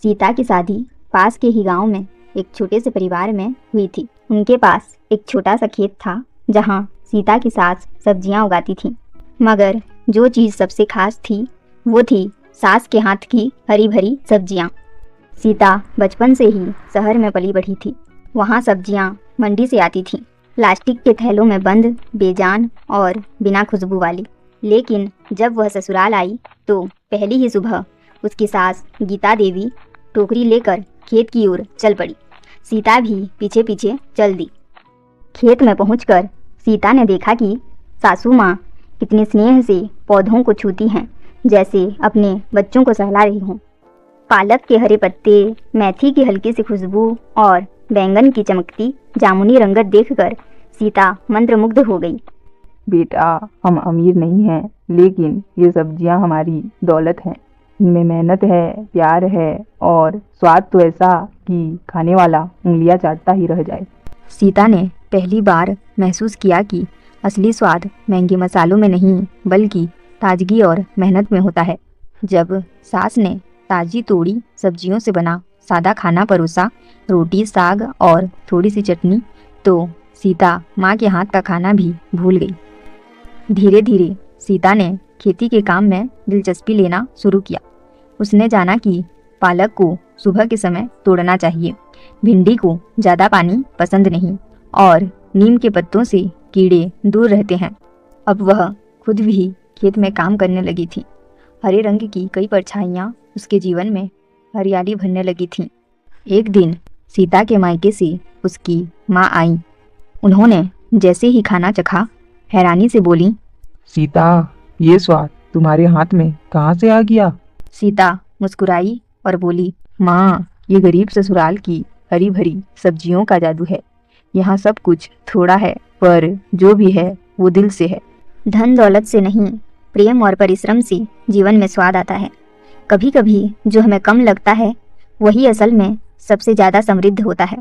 सीता की शादी पास के ही गांव में एक छोटे से परिवार में हुई थी। उनके पास एक छोटा सा खेत था जहां सीता की सास सब्जियां उगाती थी। मगर जो चीज़ सबसे खास थी वो थी सास के हाथ की हरी भरी सब्जियां। सीता बचपन से ही शहर में पली बढ़ी थी। वहां सब्जियां मंडी से आती थीं, प्लास्टिक के थैलों में बंद, बेजान और बिना खुशबू वाली। लेकिन जब वह ससुराल आई तो पहली ही सुबह उसकी सास गीता देवी टोकरी लेकर खेत की ओर चल पड़ी। सीता भी पीछे पीछे चल दी। खेत में पहुंचकर सीता ने देखा कि सासू माँ कितने स्नेह से पौधों को छूती हैं, जैसे अपने बच्चों को सहला रही हों। पालक के हरे पत्ते, मेथी की हल्की सी खुशबू और बैंगन की चमकती जामुनी रंगत देखकर सीता मंत्रमुग्ध हो गई। बेटा, हम अमीर नहीं हैं, लेकिन ये सब्जियां हमारी दौलत हैं। इनमें मेहनत है, प्यार है और स्वाद तो ऐसा कि खाने वाला उंगलियां चाटता ही रह जाए। सीता ने पहली बार महसूस किया कि असली स्वाद महंगे मसालों में नहीं बल्कि ताजगी और मेहनत में होता है। जब सास ने ताजी तोड़ी सब्जियों से बना सादा खाना परोसा, रोटी, साग और थोड़ी सी चटनी, तो सीता माँ के हाथ का खाना भी भूल गई। धीरे धीरे सीता ने खेती के काम में दिलचस्पी लेना शुरू किया। उसने जाना कि पालक को सुबह के समय तोड़ना चाहिए, भिंडी को ज़्यादा पानी पसंद नहीं और नीम के पत्तों से कीड़े दूर रहते हैं। अब वह खुद भी खेत में काम करने लगी थी। हरे रंग की कई परछाइयाँ उसके जीवन में हरियाली भरने लगी थीं। एक दिन सीता के मायके से उसकी माँ आई। उन्होंने जैसे ही खाना चखा हैरानी से बोली, सीता, ये स्वाद तुम्हारे हाथ में कहाँ से आ गया? सीता मुस्कुराई और बोली, माँ, ये गरीब ससुराल की हरी भरी सब्जियों का जादू है। यहाँ सब कुछ थोड़ा है, पर जो भी है वो दिल से है। धन दौलत से नहीं, प्रेम और परिश्रम से जीवन में स्वाद आता है। कभी कभी जो हमें कम लगता है वही असल में सबसे ज़्यादा समृद्ध होता है।